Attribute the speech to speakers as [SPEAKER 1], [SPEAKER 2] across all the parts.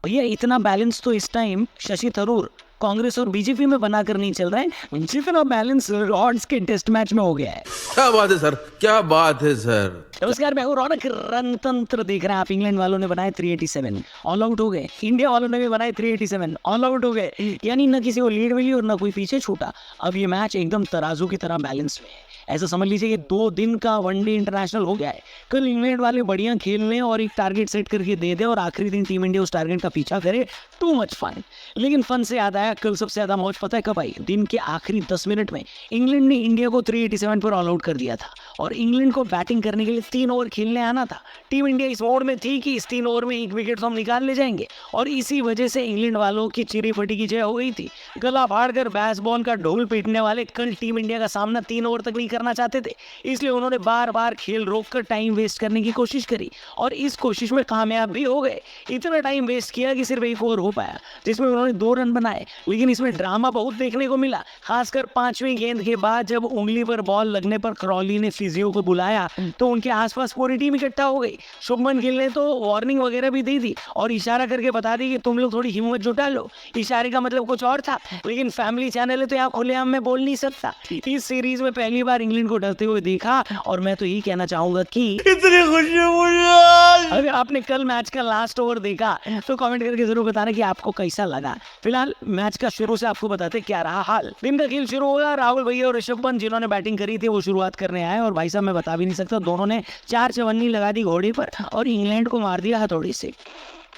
[SPEAKER 1] भैया इतना बैलेंस तो इस टाइम शशि थरूर कांग्रेस और बीजेपी में बनाकर नहीं चल रहा है जितना बैलेंस लॉर्ड्स के टेस्ट मैच में हो गया है।
[SPEAKER 2] क्या बात है सर, क्या बात है सर।
[SPEAKER 1] नमस्कार, मैं हूं रौनक। रणतंत्र देख रहे हैं आप। इंग्लैंड वालों ने बनाए 387, ऑल आउट हो गए। इंडिया वालों ने भी बनाए 387, ऑल आउट हो गए। यानी न किसी को लीड मिली और न कोई पीछे छूटा। अब ये मैच एकदम तराजू की तरह बैलेंस में है। ऐसा समझ लीजिए कि 2 दिन का वनडे इंटरनेशनल हो गया है। कल इंग्लैंड वाले बढ़िया खेल लें और एक टारगेट सेट करके दे दे और आखिरी दिन टीम इंडिया उस टारगेट का पीछा करे, टू मच फन। लेकिन फन से याद आया, कल सबसे ज्यादा मौज पता है कब आई? दिन के आखिरी 10 मिनट में इंग्लैंड ने इंडिया को 387 पर ऑल आउट कर दिया था और इंग्लैंड को बैटिंग करने के लिए 3 ओवर खेलने आना था। टीम इंडिया इस मोड में थी कि इस 3 ओवर में 1 विकेट तो हम निकाल ले जाएंगे और इसी वजह से इंग्लैंड वालों की चिरी फटी की जय हो गई थी। गला फाड़कर बैस बॉल का ढोल पीटने वाले कल टीम इंडिया का सामना 3 ओवर तक नहीं करना चाहते थे, इसलिए उन्होंने बार बार खेल रोककर टाइम वेस्ट करने की कोशिश करी और इस कोशिश में कामयाब भी हो गए। इतना टाइम वेस्ट किया कि सिर्फ 1 ओवर हो पाया जिसमें उन्होंने 2 रन बनाए, लेकिन इसमें ड्रामा बहुत देखने को मिला। खासकर 5वीं गेंद के बाद जब उंगली पर बॉल लगने पर क्रॉली ने फिजियो को बुलाया तो उनके आसपास पूरी टीम इकट्ठा हो गई। शुभमन गिल ने तो वार्निंग वगैरह भी दी थी और इशारा करके बता दी कि तुम लोग थोड़ी हिम्मत जुटा लो। इशारे का मतलब कुछ और था, लेकिन फैमिली चैनल है तो यहाँ खुलेआम में बोल नहीं सकता। इस सीरीज में पहली बार इंग्लैंड को डरते हुए देखा और मैं तो यही कहना चाहूंगा कि
[SPEAKER 2] इतनी खुशी मुझे।
[SPEAKER 1] अगर आपने कल मैच का लास्ट ओवर देखा तो कमेंट करके जरूर बताना कि आपको कैसा लगा। फिलहाल मैच का शुरू से आपको बताते क्या रहा हाल। दिन का खेल शुरू होगा। राहुल भैया और ऋषभ पंत जिन्होंने बैटिंग करी थी वो शुरुआत करने आए और भाई साहब मैं बता भी नहीं सकता, दोनों ने 4 चवन्नी लगा दी घोड़ी पर और इंग्लैंड को मार दिया हथौड़ी से।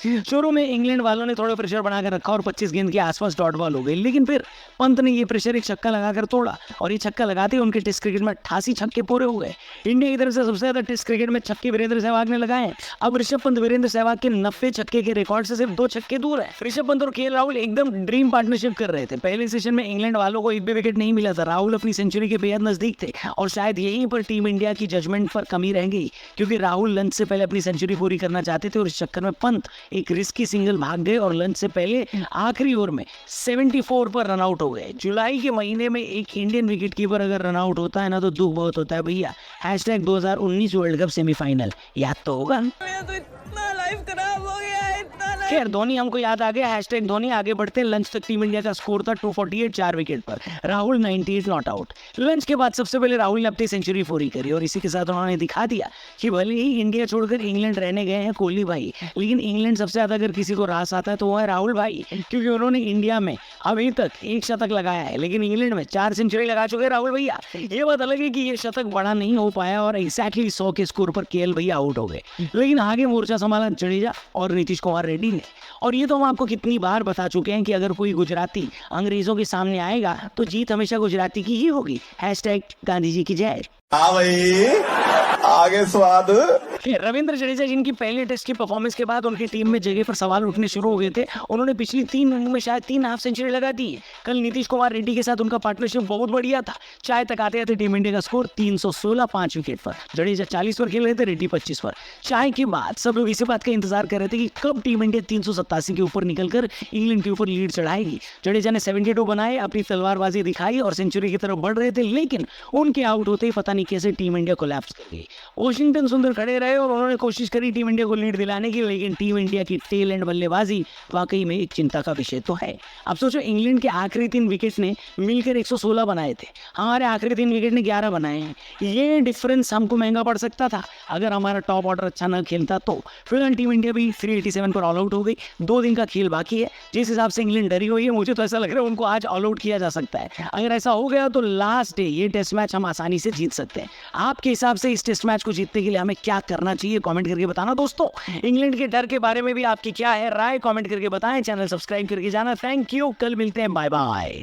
[SPEAKER 1] शुरू में इंग्लैंड वालों ने थोड़ा प्रेशर बनाकर रखा और 25 गेंद के आसपास डॉट बॉल हो गई, लेकिन फिर पंत ने ये प्रेशर एक छक्का लगाकर तोड़ा और ये छक्का लगाते ही उनके टेस्ट क्रिकेट में 88 छक्के पूरे हो गए। इंडिया की तरफ से सबसे ज्यादा टेस्ट क्रिकेट में छक्के वीरेंद्र सहवाग ने लगाए। अब ऋषभ पंत वीरेंद्र सहवाग के 90 छक्के के रिकॉर्ड से सिर्फ 2 छक्के दूर है। ऋषभ पंत और के राहुल एकदम ड्रीम पार्टनरशिप कर रहे थे। पहले सेशन में इंग्लैंड वालों को एक भी विकेट नहीं मिला था। राहुल अपनी सेंचुरी के बेहद नजदीक थे और शायद यहीं पर टीम इंडिया की जजमेंट पर कमी रह गई, क्योंकि राहुल लंच से पहले अपनी सेंचुरी पूरी करना चाहते थे और इस चक्कर में पंत एक रिस्की भाग गए और लंच से पहले आखिरी ओवर में 74 पर रन आउट हो गए। जुलाई के महीने में एक इंडियन विकेट कीपर अगर रन आउट होता है ना तो दुख बहुत होता है भैया। #2019 वर्ल्ड कप सेमीफाइनल याद तो होगा। खैर धोनी हमको याद आ गया। #धोनी। आगे बढ़ते लंच तक टीम इंडिया का स्कोर था 248 4 विकेट पर, राहुल 98 नॉट आउट। लंच के बाद सबसे पहले राहुल ने अपनी सेंचुरी पूरी करी और इसी के साथ उन्होंने दिखा दिया कि भले ही इंडिया छोड़कर इंग्लैंड रहने गए हैं कोहली भाई, लेकिन इंग्लैंड सबसे ज्यादा अगर किसी को रास आता है तो वो है राहुल भाई, क्योंकि उन्होंने इंडिया में अभी तक 1 शतक लगाया है लेकिन इंग्लैंड में 4 सेंचुरी लगा चुके हैं राहुल भैया। ये बात अलग है कि ये शतक बड़ा नहीं हो पाया और एग्जैक्टली 100 के स्कोर पर केएल भैया आउट हो गए, लेकिन आगे मोर्चा संभाला जडेजा और नीतीश कुमार रेड्डी ने। और ये तो हम आपको कितनी बार बता चुके हैं कि अगर कोई गुजराती अंग्रेजों के सामने आएगा तो जीत हमेशा गुजराती की ही होगी। #गांधी जी की जय।
[SPEAKER 3] हाँ भाई, आगे स्वाद।
[SPEAKER 1] रविंद्र जडेजा जिनकी पहले टेस्ट की परफॉर्मेंस के बाद उनकी टीम में जगह पर सवाल उठने शुरू हो गए थे, उन्होंने पिछली 3 इनिंग में शायद 3 हाफ सेंचुरी लगा दी। कल नीतीश कुमार रेड्डी के साथ उनका पार्टनरशिप बहुत बढ़िया था। चाय तक आते आते टीम इंडिया का स्कोर 316 5 विकेट पर। जडेजा 40 पर खेल रहे थे, रेड्डी 25 पर। चाय के बाद सब लोग इसी बात का इंतजार कर रहे थे कि कब टीम इंडिया 387 के ऊपर निकलकर इंग्लैंड के ऊपर लीड चढ़ाएगी। जडेजा ने 72 बनाए, अपनी तलवारबाजी दिखाई और सेंचुरी की तरफ बढ़ रहे थे, लेकिन उनके आउट होते ही पता नहीं कैसे टीम इंडिया कोलैप्स कर गई। वॉशिंगटन सुंदर खड़े रहे और उन्होंने कोशिश करी टीम इंडिया को लीड दिलाने की, लेकिन टीम इंडिया की टेल एंड बल्लेबाजी वाकई में एक चिंता का विषय तो है। अब सोचो इंग्लैंड के आखिरी 3 विकेट ने मिलकर 116 बनाए थे, हमारे आखिरी 3 विकेट ने 11 बनाए हैं। ये डिफरेंस हमको महंगा पड़ सकता था अगर हमारा टॉप ऑर्डर अच्छा न खेलता तो। फिलहाल टीम इंडिया भी 387 पर ऑल आउट हो गई। 2 दिन का खेल बाकी है। जिस हिसाब से इंग्लैंड डरी हुई है, मुझे तो ऐसा लग रहा है उनको आज ऑल आउट किया जा सकता है। अगर ऐसा हो गया तो लास्ट डे ये टेस्ट मैच हम आसानी से जीत सकते हैं। आपके हिसाब से इस टेस्ट मैच को जीतने के लिए हमें क्या करना चाहिए, कमेंट करके बताना दोस्तों। इंग्लैंड के डर के बारे में भी आपकी क्या है राय, कमेंट करके बताएं। चैनल सब्सक्राइब करके जाना। थैंक यू, कल मिलते हैं, बाय बाय।